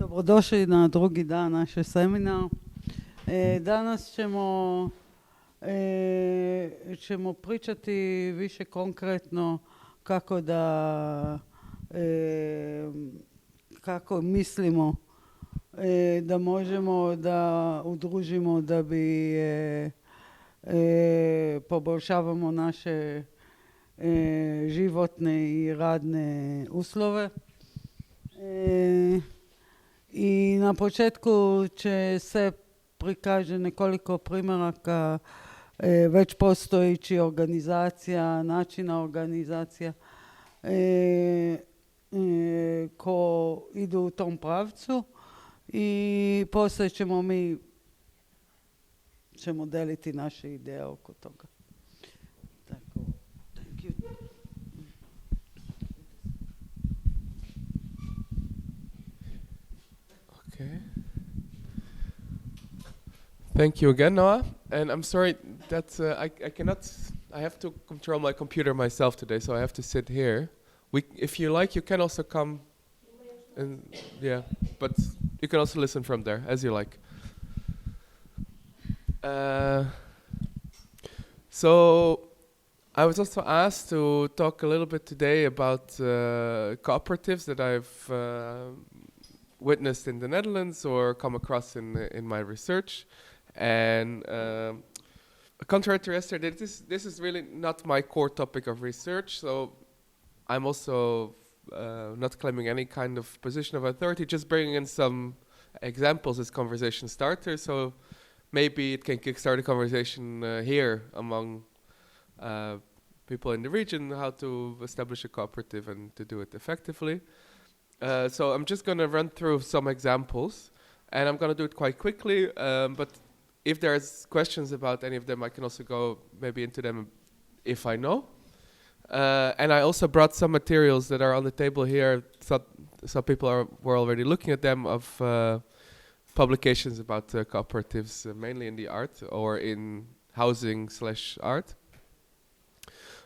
Dobrodošli na drugi dan naše seminar. Danas ćemo pričati više konkretno kako mislimo da možemo da udružimo da bi poboljšavamo naše životne i radne uslove. I na početku će se prikaže nekoliko primjeraka već postojeći organizacija, načina organizacija ko idu u tom pravcu i poslije ćemo deliti naše ideje oko toga. Tako, thank you. Okay. Thank you again, Noah. And I'm sorry that I cannot. I have to control my computer myself today, so I have to sit here. If you like, you can also come. And yeah, but you can also listen from there as you like. So I was also asked to talk a little bit today about cooperatives that I've witnessed in the Netherlands or come across in my research. And contrary to yesterday, this is really not my core topic of research, so I'm also not claiming any kind of position of authority, just bringing in some examples as conversation starters, so maybe it can kickstart a conversation here among people in the region, how to establish a cooperative and to do it effectively. So I'm just going to run through some examples, and I'm going to do it quite quickly, but if there's questions about any of them, I can also go maybe into them if I know. And I also brought some materials that are on the table here. Some people were already looking at them, of publications about cooperatives, mainly in the art or in housing/art,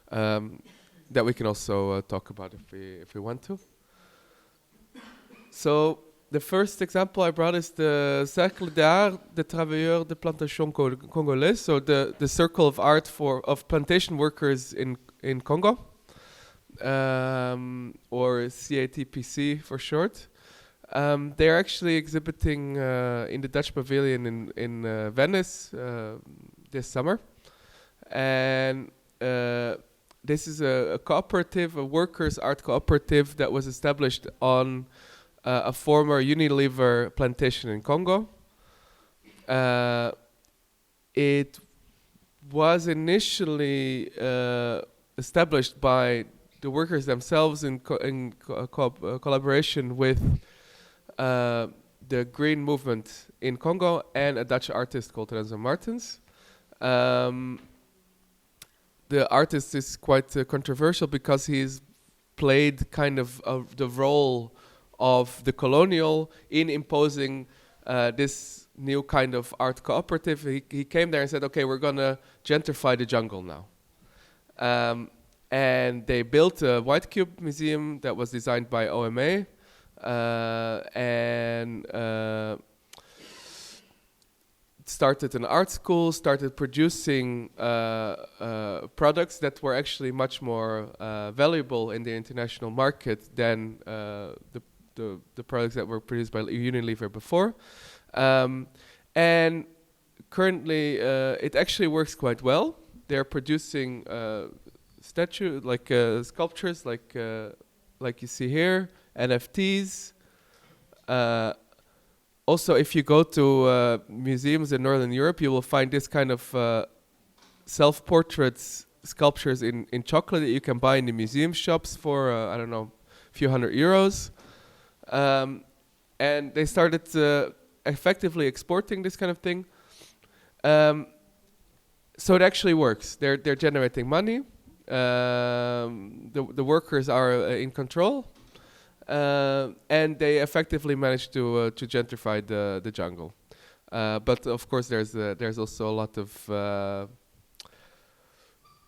that we can also talk about if we want to. So the first example I brought is the Cercle d'Art des Travailleurs de Plantation Congolais, so the circle of art of plantation workers in Congo, or CATPC for short. They're actually exhibiting in the Dutch Pavilion in Venice this summer, and this is a cooperative, a workers' art cooperative that was established on a former Unilever plantation in Congo. It was initially established by the workers themselves in collaboration with the Green Movement in Congo and a Dutch artist called Renzo Martens. The artist is quite controversial because he's played kind of the role of the colonial in imposing this new kind of art cooperative. He came there and said, okay, we're going to gentrify the jungle now. And they built a White Cube museum that was designed by OMA, and started an art school, started producing products that were actually much more valuable in the international market than the products that were produced by Unilever before. And currently it actually works quite well. They're producing sculptures like you see here, NFTs. Also, if you go to museums in Northern Europe, you will find this kind of self-portraits sculptures in chocolate that you can buy in the museum shops for, I don't know, a few €100. And they started effectively exporting this kind of thing. So it actually works. They're generating money. The workers are in control. And they effectively managed to gentrify the jungle. But of course, there's also a lot of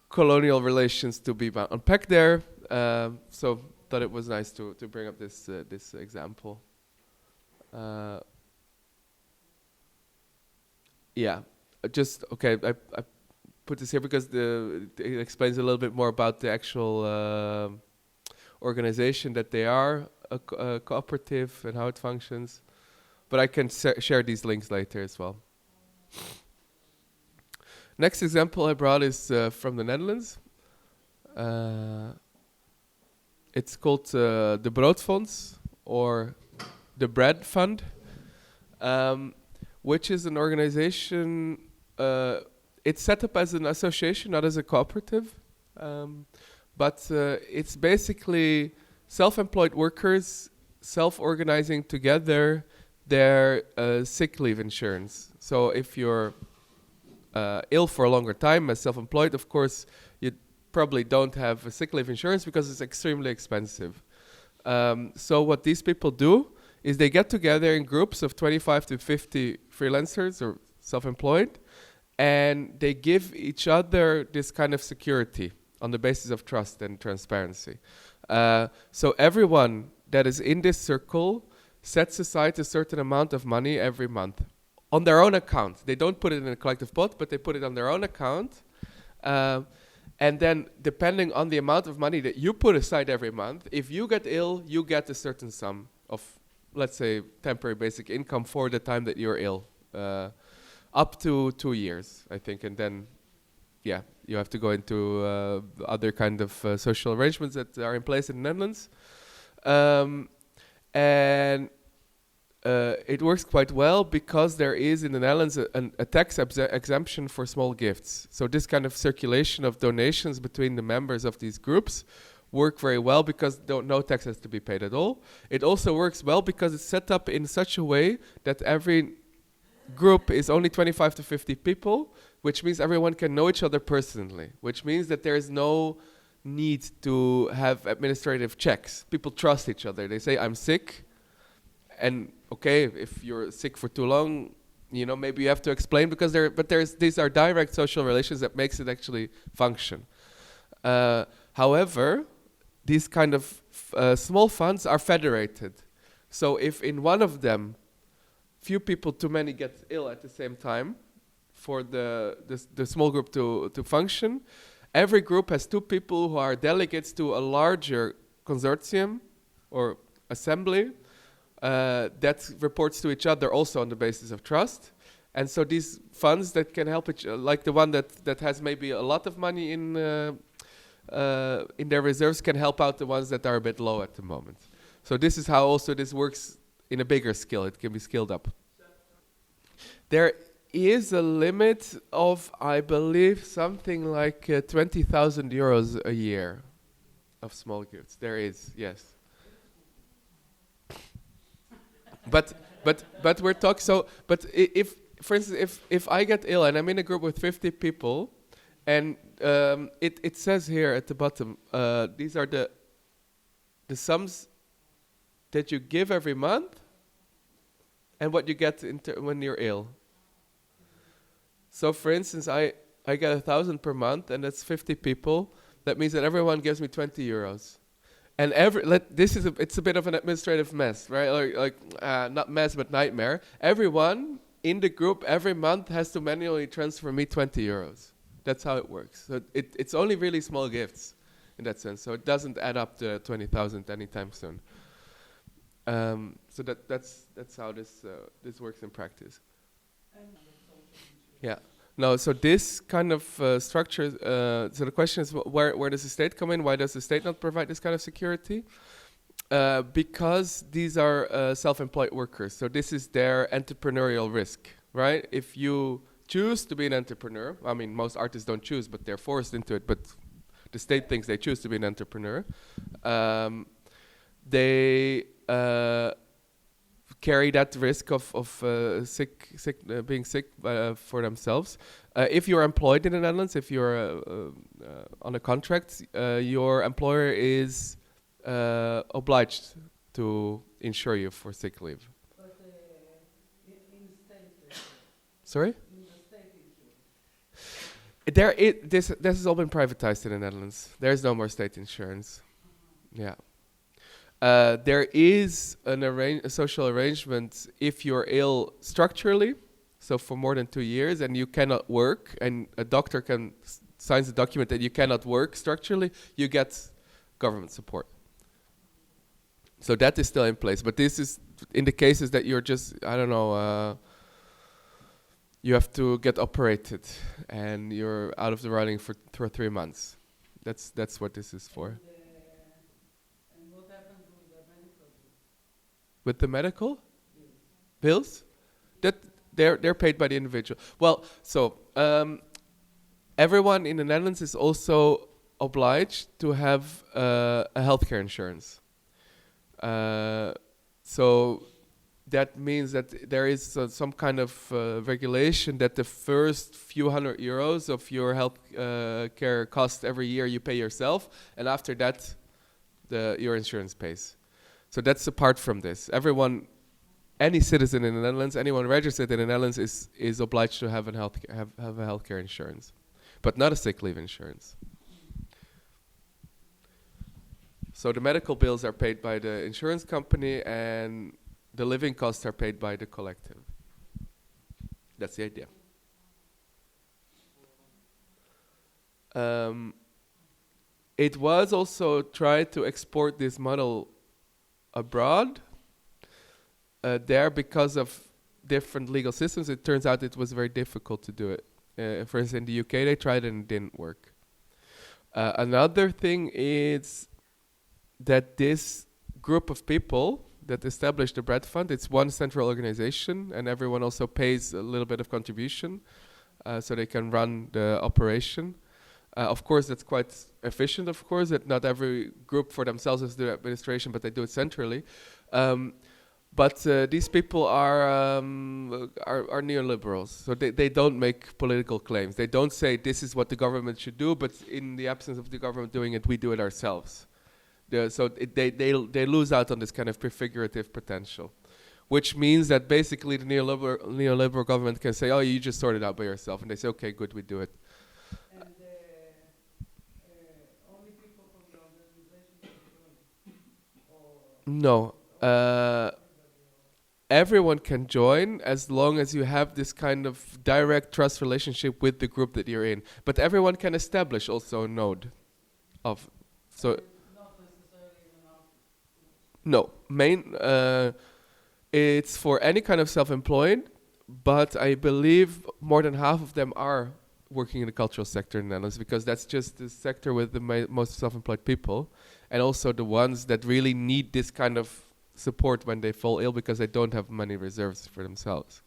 colonial relations to be unpacked there. So thought it was nice to bring up this example. Uh, yeah, I put this here because it explains a little bit more about the actual organization that they are, a cooperative, and how it functions. But I can share these links later as well. Next example I brought is from the Netherlands. It's called the Broodfonds, or the Bread Fund, which is an organization. It's set up as an association, not as a cooperative, but it's basically self-employed workers self-organizing together their sick leave insurance. So if you're ill for a longer time as self-employed, of course, you probably don't have a sick leave insurance because it's extremely expensive. So what these people do is they get together in groups of 25 to 50 freelancers or self-employed, and they give each other this kind of security on the basis of trust and transparency. So everyone that is in this circle sets aside a certain amount of money every month on their own account. They don't put it in a collective pot, but they put it on their own account. And then depending on the amount of money that you put aside every month, if you get ill, you get a certain sum of, let's say, temporary basic income for the time that you're ill. Up to 2 years, I think. And then, yeah, you have to go into other kind of social arrangements that are in place in the Netherlands. And it works quite well because there is in the Netherlands a tax exemption for small gifts. So this kind of circulation of donations between the members of these groups work very well because no tax has to be paid at all. It also works well because it's set up in such a way that every group is only 25 to 50 people, which means everyone can know each other personally, which means that there is no need to have administrative checks. People trust each other. They say, I'm sick, and okay, if you're sick for too long, you know, maybe you have to explain because these are direct social relations that makes it actually function. However, these kind of small funds are federated. So if in one of them few people too many get ill at the same time for the small group to function, every group has 2 people who are delegates to a larger consortium or assembly that reports to each other also on the basis of trust. And so these funds that can help like the one that has maybe a lot of money in their reserves can help out the ones that are a bit low at the moment. So this is how also this works in a bigger scale. It can be scaled up. There is a limit of, I believe, something like 20,000 euros a year of small gifts. There is, yes. But we're talking, so, but if, for instance, if I get ill and I'm in a group with 50 people, and it says here at the bottom, these are the sums that you give every month and what you get when you're ill. So for instance, I get 1,000 per month, and that's 50 people. That means that everyone gives me 20 euros. And it's a bit of an administrative mess, right? Not mess, but nightmare. Everyone in the group every month has to manually transfer me 20 euros. That's how it works. So it's only really small gifts in that sense. So it doesn't add up to 20,000 anytime soon. So that's how this works in practice. Yeah. No, so this kind of structure, so the question is where does the state come in? Why does the state not provide this kind of security? Because these are self-employed workers. So this is their entrepreneurial risk, right? If you choose to be an entrepreneur, I mean, most artists don't choose, but they're forced into it, but the state thinks they choose to be an entrepreneur. They carry that risk of being sick for themselves. If you're employed in the Netherlands, if you're on a contract, your employer is obliged to insure you for sick leave. But in state, sorry? in the state insurance. This has all been privatized in the Netherlands. There's no more state insurance. Yeah. There is a social arrangement if you're ill structurally, so for more than 2 years, and you cannot work, and a doctor signs a document that you cannot work structurally, you get government support. So that is still in place, but this is in the cases that you're just, I don't know, you have to get operated, and you're out of the running for 3 months. That's what this is for. And what happens with the medical bills? With the medical bills, that they're paid by the individual. Well, so everyone in the Netherlands is also obliged to have a healthcare insurance. So that means that there is some kind of regulation that the first few €100 of your health care cost every year you pay yourself, and after that, your insurance pays. So that's apart from this. Any citizen in the Netherlands, anyone registered in the Netherlands is obliged to have a healthcare insurance, but not a sick leave insurance. So the medical bills are paid by the insurance company, and the living costs are paid by the collective. That's the idea. It was also tried to export this model abroad. There, because of different legal systems, it turns out it was very difficult to do it. For instance, in the UK, they tried and it didn't work. Another thing is that this group of people that established the Bread Fund, it's one central organization, and everyone also pays a little bit of contribution so they can run the operation. Of course, that's quite efficient, of course, that not every group for themselves is the administration, but they do it centrally. But these people are neoliberals, so they don't make political claims. They don't say this is what the government should do, but in the absence of the government doing it, we do it ourselves. They lose out on this kind of prefigurative potential, which means that basically the neoliberal government can say, oh, you just sort it out by yourself, and they say, okay, good, we do it. And only people from the organization can join? No. Everyone can join as long as you have this kind of direct trust relationship with the group that you're in. But everyone can establish also a node of so. Not necessarily an artist. No, it's for any kind of self-employed, but I believe more than half of them are working in the cultural sector in the Netherlands, because that's just the sector with the most self-employed people, and also the ones that really need this kind of support when they fall ill because they don't have money reserves for themselves.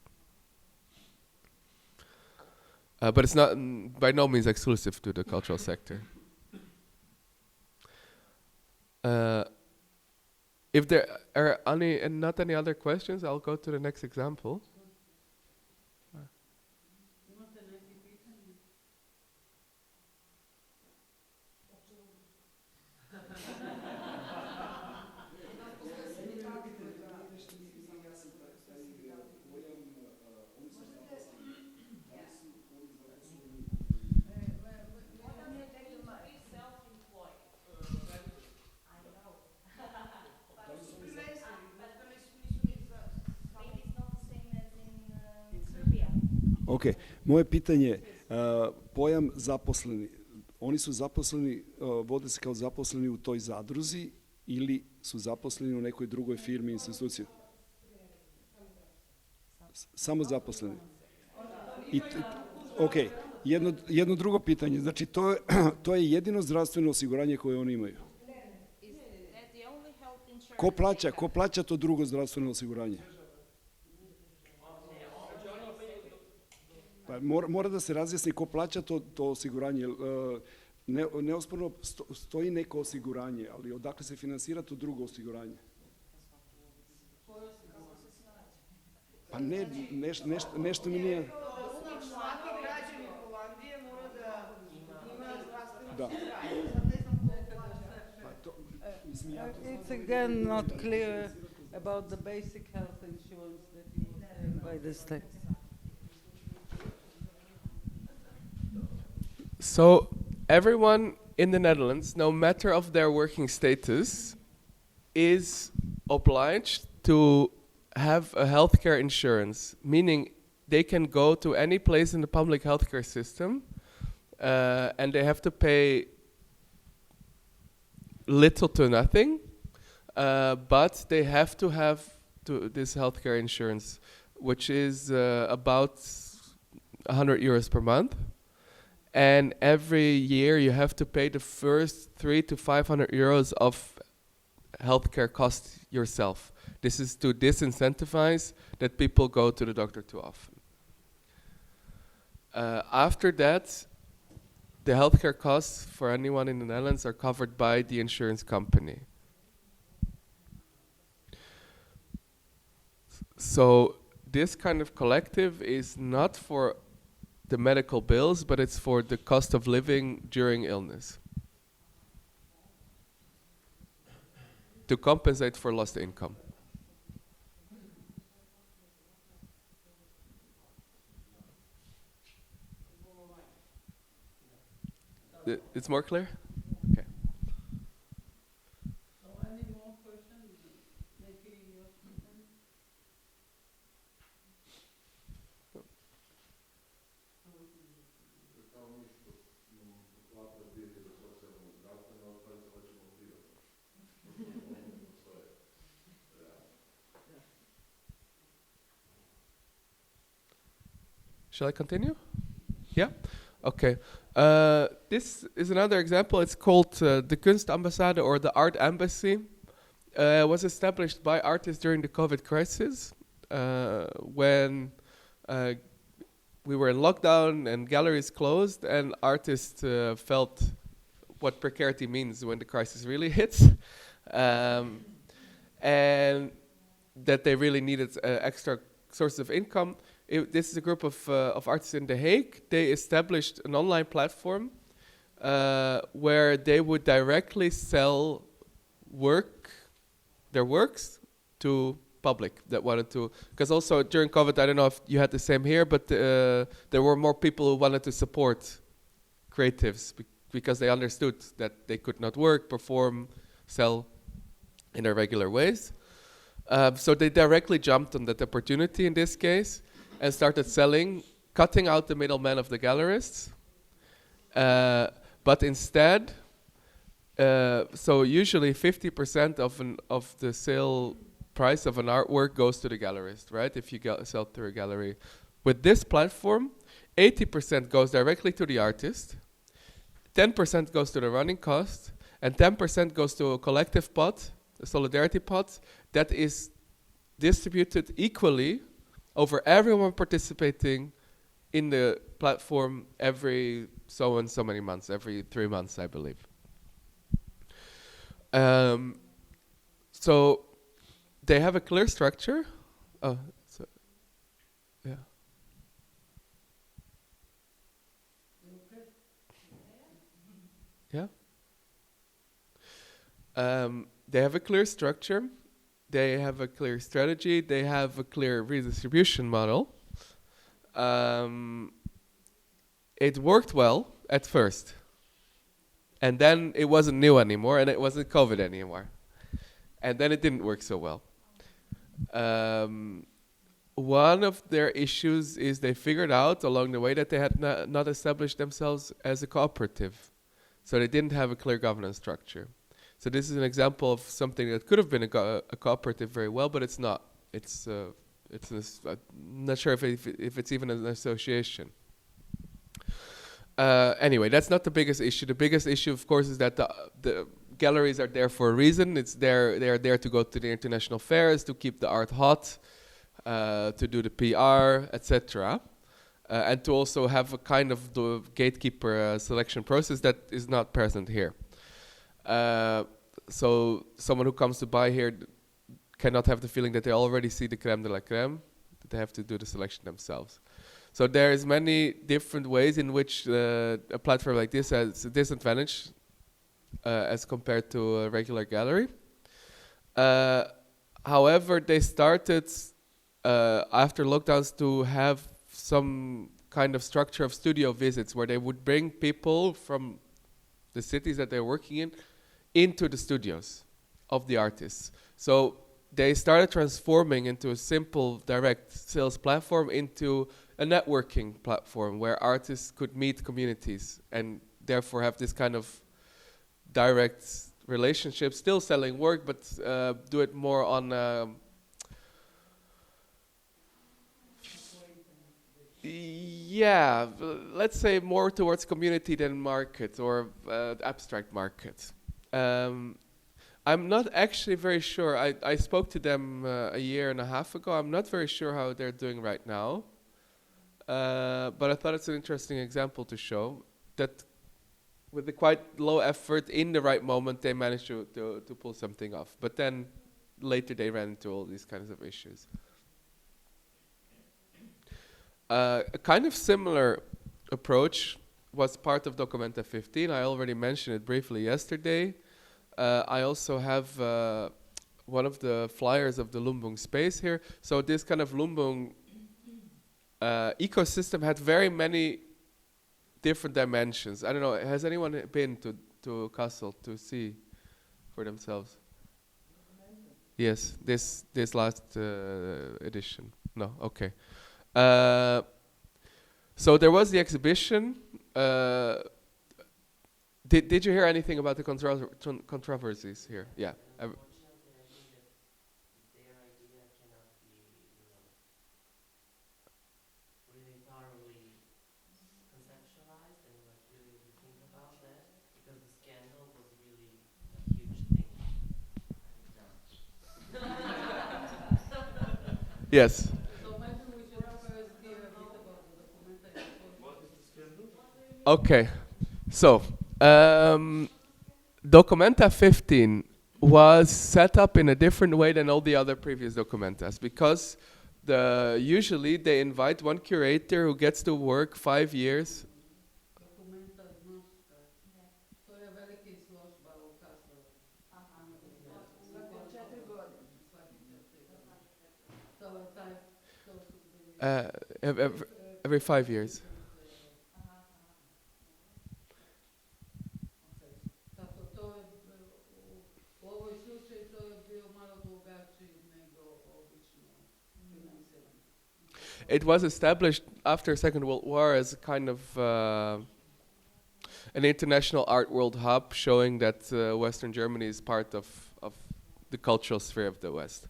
But it's not by no means exclusive to the cultural sector. If there are not any other questions, I'll go to the next example. Ok, moje pitanje, pojam zaposleni, oni su zaposleni, vode se kao zaposleni u toj zadruzi ili su zaposleni u nekoj drugoj firmi, instituciji? Samo zaposleni. Ok, jedno drugo pitanje, znači to je jedino zdravstveno osiguranje koje oni imaju? Ko plaća to drugo zdravstveno osiguranje? Pa mora da se razjasni ko plaća to osiguranje. Neosporno stoji neko osiguranje, ali odakle se finansira to drugo osiguranje? Pa ne, nešto mi nije... Svaki građanin Holandije mora da ima zdravstveno osiguranje. It's again not clear about the basic health insurance that you obtain by the state. So everyone in the Netherlands, no matter of their working status, is obliged to have a healthcare insurance, meaning they can go to any place in the public healthcare system, and they have to pay little to nothing, but they have to have this healthcare insurance, which is about 100 euros per month. And every year you have to pay the first 300 to 500 euros of healthcare costs yourself. This is to disincentivize that people go to the doctor too often. After that, the healthcare costs for anyone in the Netherlands are covered by the insurance company. So this kind of collective is not for the medical bills, but it's for the cost of living during illness, to compensate for lost income. It's more clear? Okay. So any more questions? Shall I continue? Yeah? Okay. This is another example. It's called the Kunstambassade, or the Art Embassy. Was established by artists during the COVID crisis, when we were in lockdown and galleries closed, and artists felt what precarity means when the crisis really hits, and that they really needed extra sources of income. This is a group of artists in The Hague. They established an online platform where they would directly sell their works to public that wanted to. Because also during COVID, I don't know if you had the same here, but there were more people who wanted to support creatives because they understood that they could not work, perform, sell in their regular ways. So they directly jumped on that opportunity in this case and started selling, cutting out the middlemen of the gallerists. But instead, so usually 50% of the sale price of an artwork goes to the gallerist, right? If you sell through a gallery. With this platform, 80% goes directly to the artist, 10% goes to the running cost, and 10% goes to a collective pot, a solidarity pot, that is distributed equally over everyone participating in the platform every so and so many months, every 3 months, I believe. So they have a clear structure. Oh, so, yeah. Yeah. They have a clear structure. They have a clear strategy. They have a clear redistribution model. It worked well at first. And then it wasn't new anymore, and it wasn't COVID anymore. And then it didn't work so well. One of their issues is they figured out along the way that they had not established themselves as a cooperative. So they didn't have a clear governance structure. So this is an example of something that could have been a cooperative very well, but it's not. I'm not sure if it's even an association. Anyway, that's not the biggest issue. The biggest issue, of course, is that the galleries are there for a reason. They are there to go to the international fairs, to keep the art hot, to do the PR, etc. And to also have a kind of the gatekeeper selection process that is not present here. So someone who comes to buy here cannot have the feeling that they already see the crème de la crème, that they have to do the selection themselves. So there is many different ways in which a platform like this has a disadvantage as compared to a regular gallery. However, they started after lockdowns to have some kind of structure of studio visits where they would bring people from the cities that they're working in into the studios of the artists. So they started transforming into a simple direct sales platform into a networking platform where artists could meet communities and therefore have this kind of direct relationship, still selling work, but do it more on yeah, let's say more towards community than market or abstract market. I'm not actually very sure. I spoke to them a year and a half ago. I'm not very sure how they're doing right now. But I thought it's an interesting example to show that with the quite low effort, in the right moment, they managed to pull something off. But then later they ran into all these kinds of issues. A kind of similar approach was part of Documenta 15. I already mentioned it briefly yesterday. I also have one of the flyers of the Lumbung space here. So this kind of Lumbung ecosystem had very many different dimensions. I don't know, has anyone been to Kassel to see for themselves? Yes, this last edition. No, okay. So there was the exhibition. Did you hear anything about the controversies here? Yeah. Yes. Okay. So, Documenta 15 was set up in a different way than all the other previous Documentas because usually they invite one curator who gets to work 5 years. Every 5 years. It was established after Second World War as a kind of an international art world hub, showing that Western Germany is part of the cultural sphere of the West.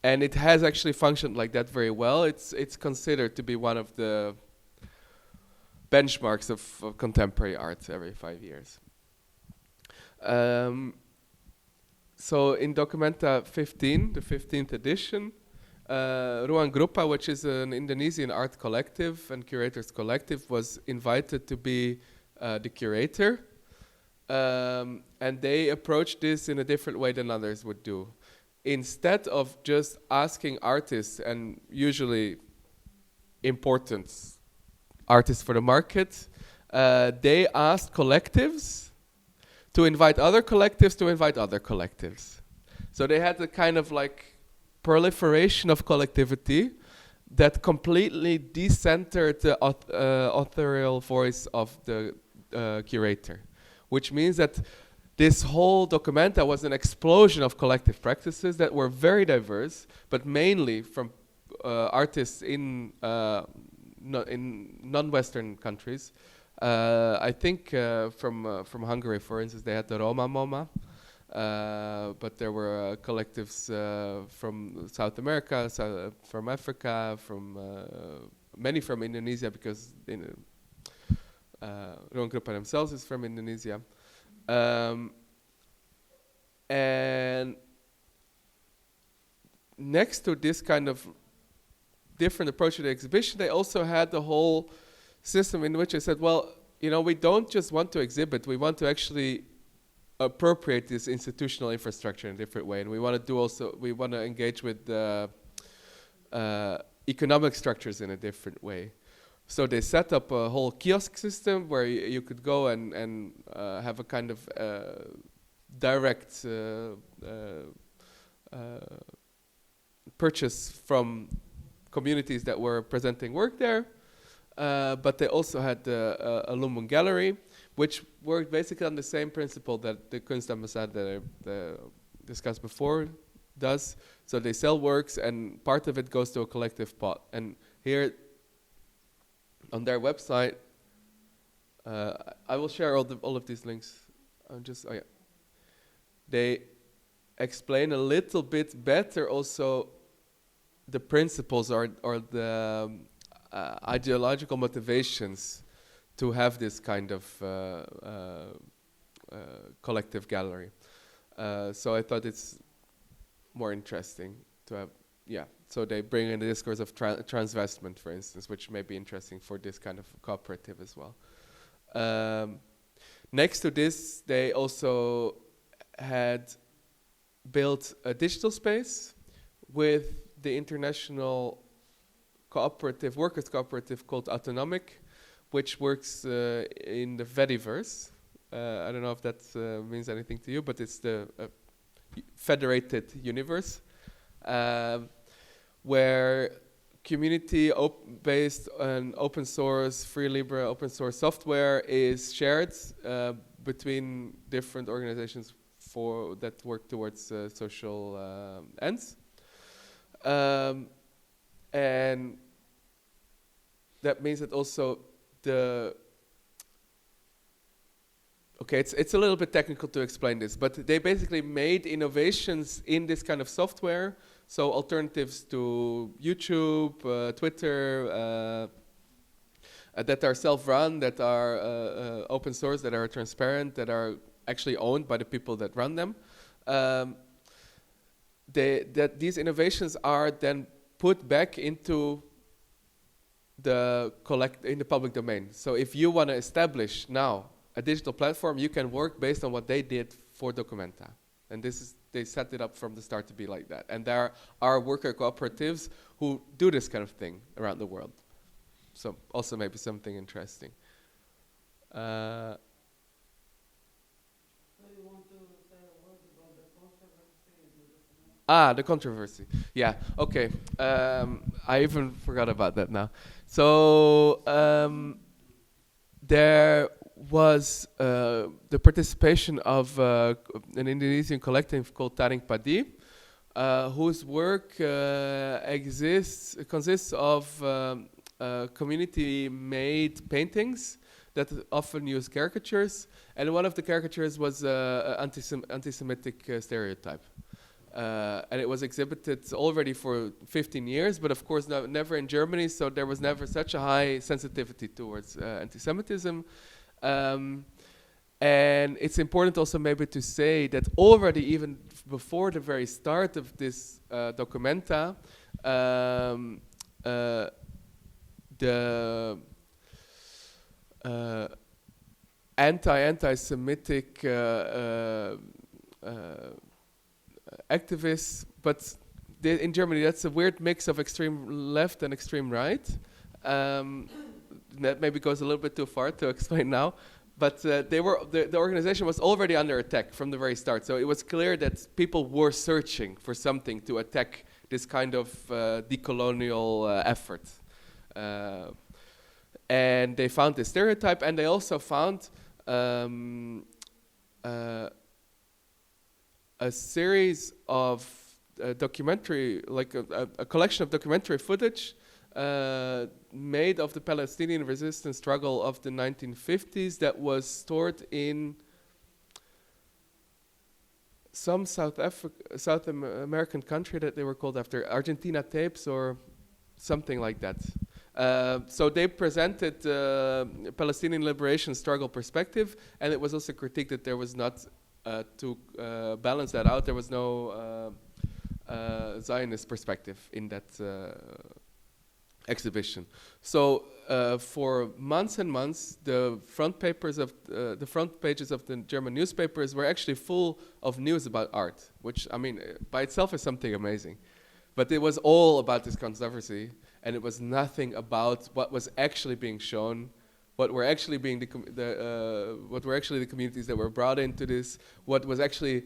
And it has actually functioned like that very well. It's considered to be one of the benchmarks of contemporary art every 5 years. So in Documenta 15, the 15th edition, Ruang Grupa, which is an Indonesian art collective and curators collective, was invited to be the curator. And they approached this in a different way than others would do. Instead of just asking artists, and usually important artists for the market, they asked collectives to invite other collectives to invite other collectives. So they had a kind of like proliferation of collectivity that completely decentered the authorial voice of the curator, which means that this whole Documenta was an explosion of collective practices that were very diverse, but mainly from artists in non-Western countries. I think from Hungary, for instance, they had the Roma MoMA, but there were collectives from South America, from Africa, from many from Indonesia, because Ruang Grupa themselves is from Indonesia. And next to this kind of different approach to the exhibition, they also had the whole system in which they said, well, you know, we don't just want to exhibit, we want to actually appropriate this institutional infrastructure in a different way, and we want to do also, we want to engage with the economic structures in a different way. So they set up a whole kiosk system where you could go and have a kind of direct purchase from communities that were presenting work there. but they also had the Aluminum Gallery, which worked basically on the same principle that the Kunstambassade that I discussed before does. So they sell works, and part of it goes to a collective pot. And here on their website, I will share all of these links. They explain a little bit better also the principles or the ideological motivations to have this kind of collective gallery. So I thought it's more interesting to have, so they bring in the discourse of transvestment, for instance, which may be interesting for this kind of cooperative as well. Next to this, they also had built a digital space with the international cooperative, workers' cooperative called Autonomic, which works in the Fediverse. I don't know if that means anything to you, but it's the federated universe, where community-based and open source, free Libre open source software is shared between different organizations that work towards social ends. And that means that also it's a little bit technical to explain this, but they basically made innovations in this kind of software, so alternatives to YouTube, Twitter, that are self-run, that are open source, that are transparent, that are actually owned by the people that run them. That these innovations are then put back into the public domain. So if you want to establish now a digital platform, you can work based on what they did for Documenta. And they set it up from the start to be like that. And there are worker cooperatives who do this kind of thing around the world. So also maybe something interesting. So you want to say a word about the controversy? The controversy. Yeah, okay. I even forgot about that now. So there was the participation of an Indonesian collective called Taring Padi, whose work consists of community-made paintings that often use caricatures, and one of the caricatures was anti-Semitic stereotype. And it was exhibited already for 15 years, but of course never in Germany, so there was never such a high sensitivity towards anti-Semitism. And it's important also maybe to say that already even before the very start of this Documenta, the anti-Semitic activists, but in Germany that's a weird mix of extreme left and extreme right. That maybe goes a little bit too far to explain now, but the organization was already under attack from the very start. So it was clear that people were searching for something to attack this kind of decolonial effort. And they found this stereotype, and they also found a series of documentary, like a collection of documentary footage made of the Palestinian resistance struggle of the 1950s that was stored in some South American country that they were called after, Argentina tapes or something like that. So they presented Palestinian liberation struggle perspective, and it was also critiqued that there was not, to balance that out, there was no Zionist perspective in that exhibition. So for months and months, the front pages of the German newspapers were actually full of news about art, which, I mean, by itself is something amazing. But it was all about this controversy, and it was nothing about what was actually being shown, what were actually being what were actually the communities that were brought into this, what was actually,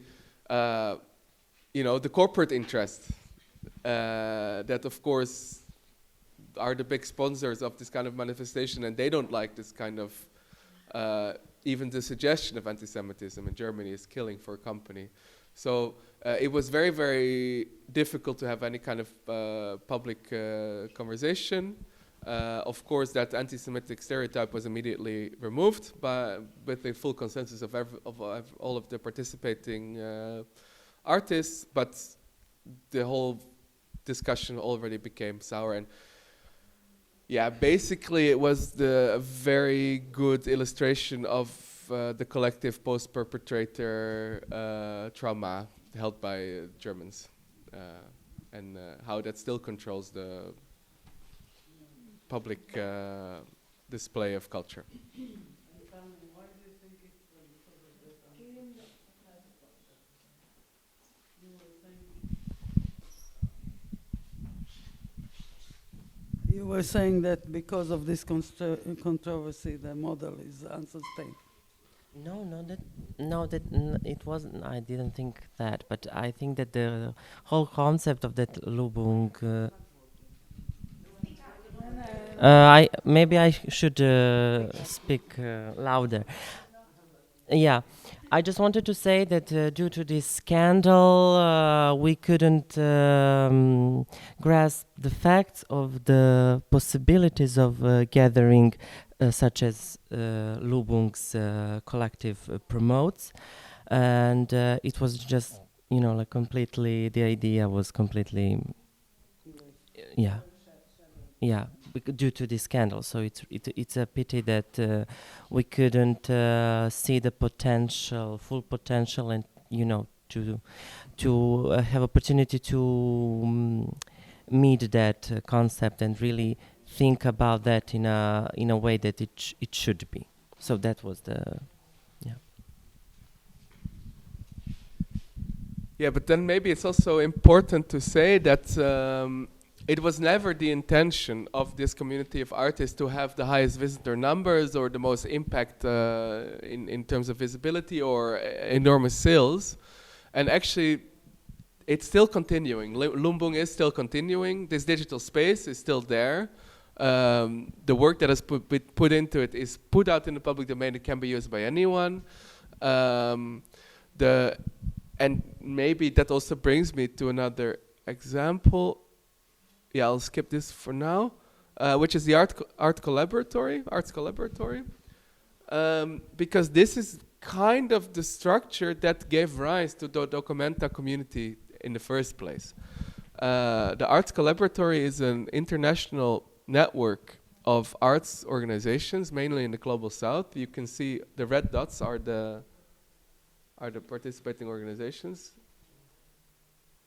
the corporate interest that, of course, are the big sponsors of this kind of manifestation, and they don't like this kind of, even the suggestion of anti-Semitism in Germany is killing for a company. So it was very, very difficult to have any kind of public conversation. Of course, that anti-Semitic stereotype was immediately removed with the full consensus of all of the participating artists, but the whole discussion already became sour. And yeah, basically it was a very good illustration of the collective post-perpetrator trauma held by Germans, and how that still controls the public display of culture. You were saying that because of this controversy, the model is unsustained. It wasn't. I didn't think that, but I think that the whole concept of that Lubung. Maybe I should speak louder. Yeah, I just wanted to say that due to this scandal, we couldn't grasp the facts of the possibilities of gathering, such as Lubung's collective promotes, and it was just, like completely. The idea was completely, due to this scandal. So it's a pity that we couldn't see the full potential, and to have opportunity to meet that concept and really think about that in a way that it should be. So that was Yeah, but then maybe it's also important to say that it was never the intention of this community of artists to have the highest visitor numbers or the most impact in terms of visibility or enormous sales. And actually, it's still continuing. Lumbung is still continuing. This digital space is still there. The work that is put into it is put out in the public domain. It can be used by anyone. And maybe that also brings me to another example. Yeah, I'll skip this for now, which is the Arts Collaboratory, because this is kind of the structure that gave rise to the Documenta community in the first place. The Arts Collaboratory is an international network of arts organizations, mainly in the global south. You can see the red dots are the participating organizations.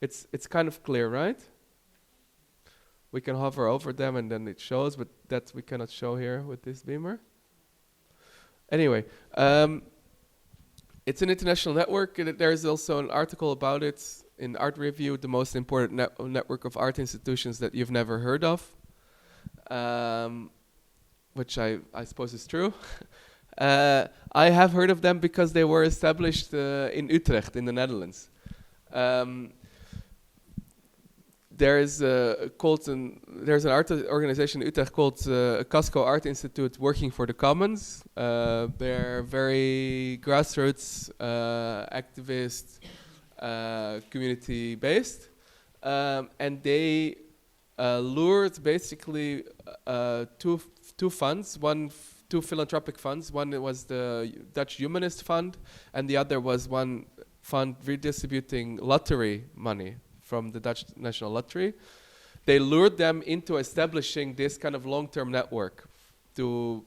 It's kind of clear, right? We can hover over them and then it shows, but that we cannot show here with this beamer. Anyway, it's an international network. There's also an article about it in Art Review, the most important network of art institutions that you've never heard of, which I suppose is true. I have heard of them because they were established in Utrecht in the Netherlands. There's an art organization in Utrecht called Casco Art Institute Working for the Commons. They're very grassroots, activist, community-based. And they lured basically two funds, two philanthropic funds. One was the Dutch Humanist Fund, and the other was one fund redistributing lottery money from the Dutch National Lottery. They lured them into establishing this kind of long-term network to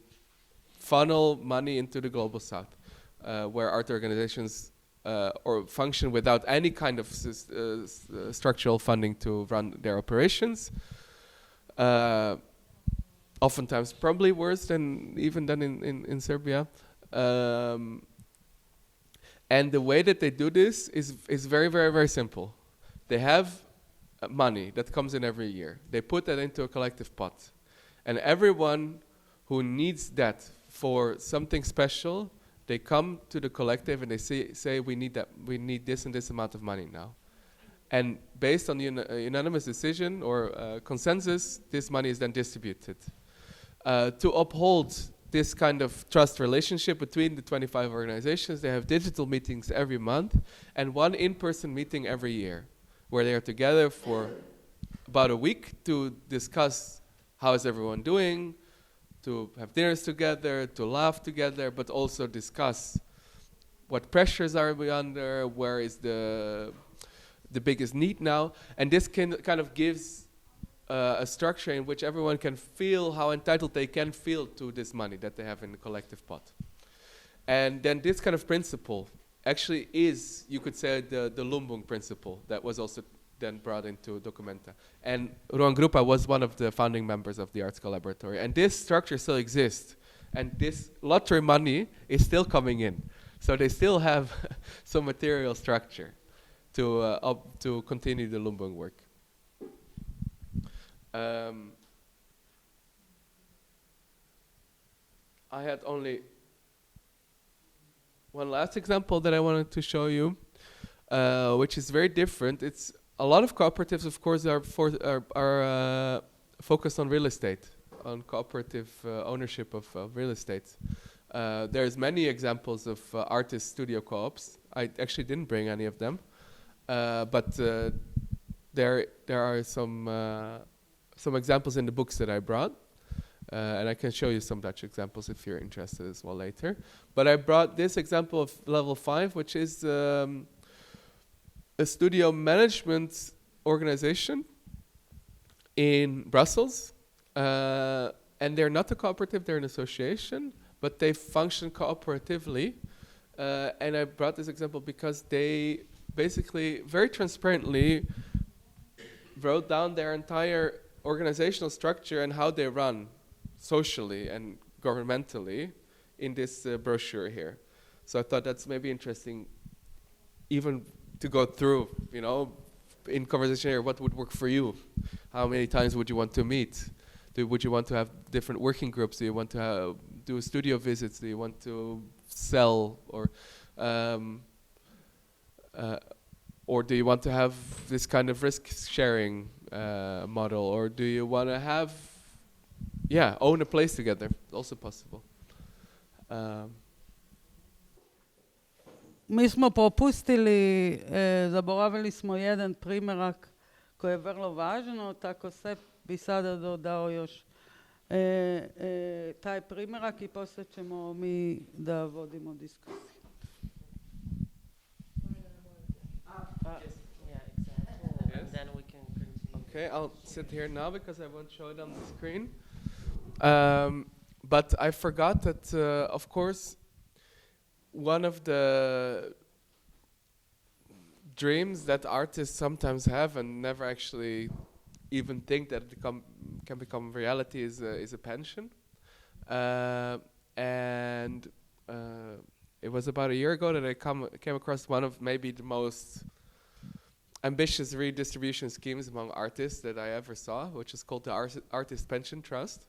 funnel money into the global south, where art organizations or function without any kind of structural funding to run their operations. Oftentimes probably worse than in Serbia. And the way that they do this is very, very, very simple. They have money that comes in every year. They put that into a collective pot. And everyone who needs that for something special, they come to the collective and they say we need this and this amount of money now. And based on unanimous decision or consensus, this money is then distributed. To uphold this kind of trust relationship between the 25 organizations, they have digital meetings every month and one in-person meeting every year, where they are together for about a week to discuss how is everyone doing, to have dinners together, to laugh together, but also discuss what pressures are we under, where is the biggest need now. And this kind of gives a structure in which everyone can feel how entitled they can feel to this money that they have in the collective pot. And then this kind of principle actually is, you could say, the Lumbung principle that was also then brought into Documenta. And Ruan Grupa was one of the founding members of the Arts Collaboratory. And this structure still exists. And this lottery money is still coming in. So they still have some material structure to continue the Lumbung work. I had only one last example that I wanted to show you, which is very different. It's a lot of cooperatives, of course, are focused on real estate, on cooperative ownership of real estate. There's many examples of artist studio co-ops. I actually didn't bring any of them, but there are some examples in the books that I brought, and I can show you some Dutch examples if you're interested as well later. But I brought this example of level 5, which is a studio management organization in Brussels, and they're not a cooperative, they're an association, but they function cooperatively. And I brought this example because they basically very transparently wrote down their entire organizational structure and how they run socially and governmentally in this brochure here. So I thought that's maybe interesting even to go through, you know, in conversation here, what would work for you? How many times would you want to meet? Would you want to have different working groups? Do you want to do studio visits? Do you want to sell? Or do you want to have this kind of risk sharing model? Or do you want to have, own a place together? Also possible. Mi smo propustili, zaboravili smo jedan primjerak koji je vrlo važno, tako Sep bi sada dodao još taj primjerak i poslije ćemo mi da vodimo diskusiju. Then we can continue. Okay, I'll sit here now because I won't show it on the screen. But I forgot that, of course, one of the dreams that artists sometimes have and never actually even think that it can become reality is a pension. And it was about a year ago that I came across one of maybe the most ambitious redistribution schemes among artists that I ever saw, which is called the Artist Pension Trust.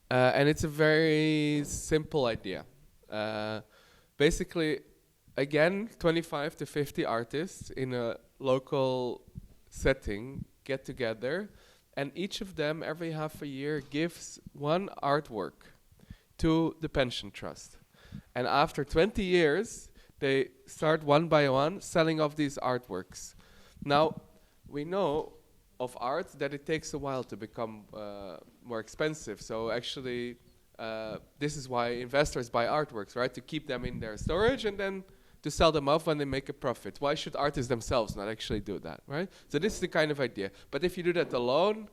And it's a very simple idea. Basically, again, 25 to 50 artists in a local setting get together, and each of them every half a year gives one artwork to the pension trust. And after 20 years, they start one by one selling off these artworks. Now, we know of art that it takes a while to become more expensive. So actually, this is why investors buy artworks, right? To keep them in their storage and then to sell them off when they make a profit. Why should artists themselves not actually do that, right? So this is the kind of idea. But if you do that alone,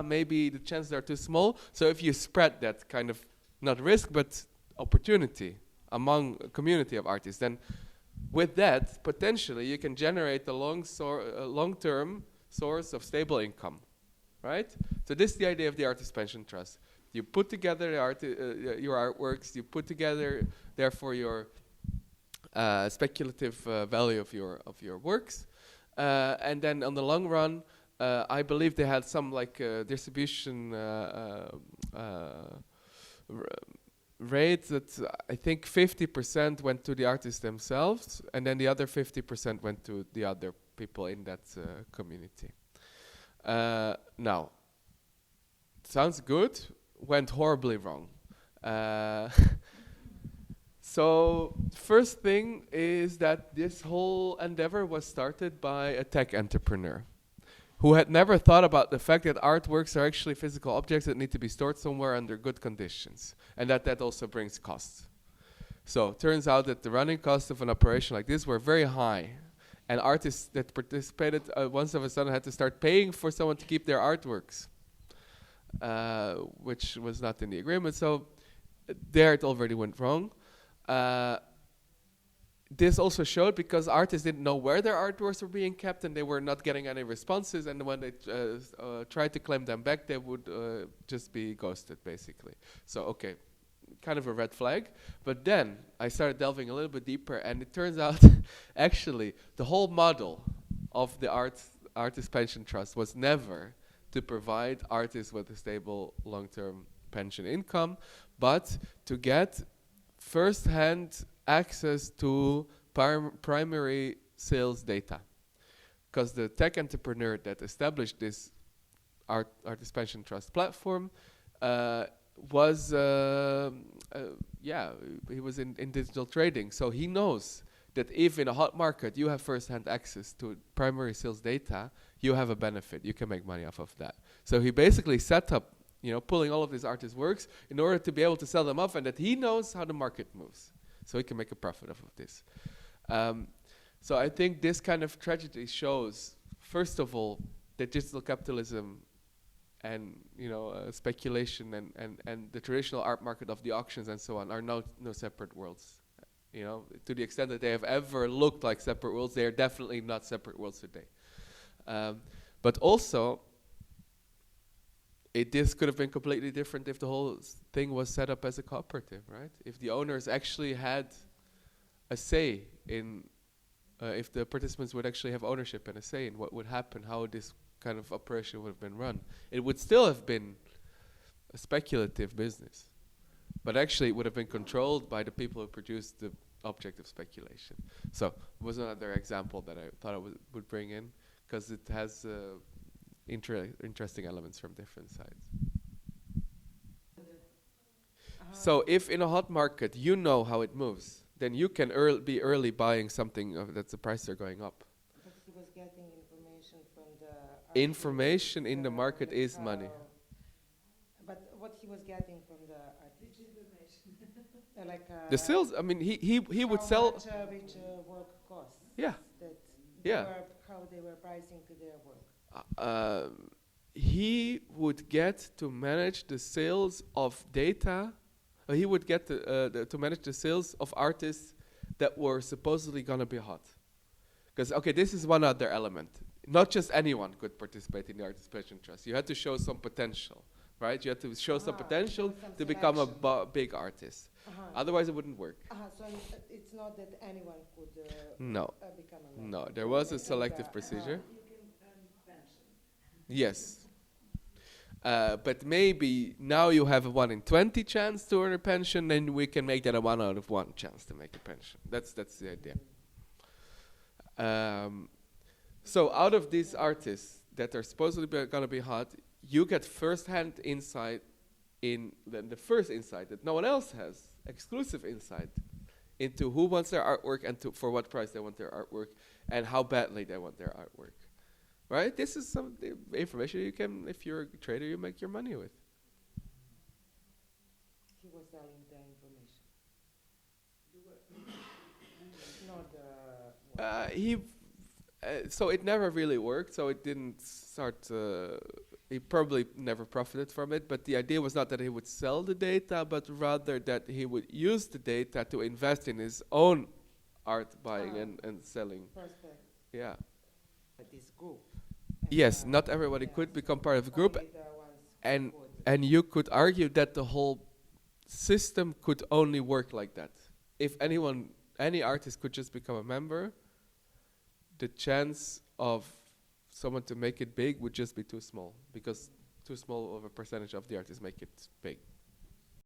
maybe the chances are too small. So if you spread that kind of, not risk, but opportunity among a community of artists, then with that, potentially, you can generate a long-term source of stable income, right? So this is the idea of the Artist Pension Trust. You put together your artworks, you put together, therefore, your speculative value of your works, and then on the long run, I believe they had some like distribution rate that I think 50% went to the artists themselves, and then the other 50% went to the other people in that community. Now, sounds good, went horribly wrong. So first thing is that this whole endeavor was started by a tech entrepreneur who had never thought about the fact that artworks are actually physical objects that need to be stored somewhere under good conditions, and that also brings costs. So turns out that the running costs of an operation like this were very high, and artists that participated once of a sudden had to start paying for someone to keep their artworks, which was not in the agreement. So there it already went wrong. This also showed because artists didn't know where their artworks were being kept, and they were not getting any responses, and when they tried to claim them back, they would just be ghosted, basically. So, okay, kind of a red flag. But then I started delving a little bit deeper, and it turns out actually the whole model of the artist pension trust was never to provide artists with a stable long-term pension income, but to get first-hand access to primary sales data. Because the tech entrepreneur that established this artist pension trust platform was, he was in digital trading. So he knows that if in a hot market you have first-hand access to primary sales data, you have a benefit. You can make money off of that. So he basically set up, pulling all of these artists' works in order to be able to sell them off, and that he knows how the market moves. So he can make a profit off of this. So I think this kind of tragedy shows, first of all, that digital capitalism and speculation and the traditional art market of the auctions and so on are no separate worlds. To the extent that they have ever looked like separate worlds, they are definitely not separate worlds today. But also, this could have been completely different if the whole thing was set up as a cooperative, right? If the owners actually had a say in, if the participants would actually have ownership and a say in what would happen, how this kind of operation would have been run. It would still have been a speculative business, but actually it would have been controlled by the people who produced the object of speculation. So it was another example that I thought I would bring in, because it has interesting elements from different sides. So if in a hot market you know how it moves, then you can be early buying something that's the price are going up. But he was getting information from the... Information in the market is money. But what he was getting from the artist? Like the sales, I mean, he would sell... Much, which work costs. Yeah. That Yeah. How they were pricing their work. He would get to manage the sales of data. He would get to manage the sales of artists that were supposedly going to be hot. Because, okay, this is one other element. Not just anyone could participate in the artist pension trust. You had to show some potential, right? You had to show some potential to become a big artist. Otherwise, it wouldn't work. So it's not that anyone could No. become a member. No, there was a selective procedure. Yes. But maybe now you have a 1 in 20 chance to earn a pension, and we can make that a 1 out of 1 chance to make a pension. That's the idea. So out of these artists that are supposedly going to be hot, you get first-hand insight in the first insight that no one else has, exclusive insight into who wants their artwork and for what price they want their artwork and how badly they want their artwork. Right? This is some information you can, if you're a trader, you make your money with. He was selling the information. So it never really worked, so it didn't start, he probably never profited from it, but the idea was not that he would sell the data, but rather that he would use the data to invest in his own art buying and selling. Prospect. Yeah. This group. Yes, not everybody could become part of the group, Only the ones who and could. you could argue that the whole system could only work like that. If any artist could just become a member, the chance of someone to make it big would just be too small, because too small of a percentage of the artists make it big.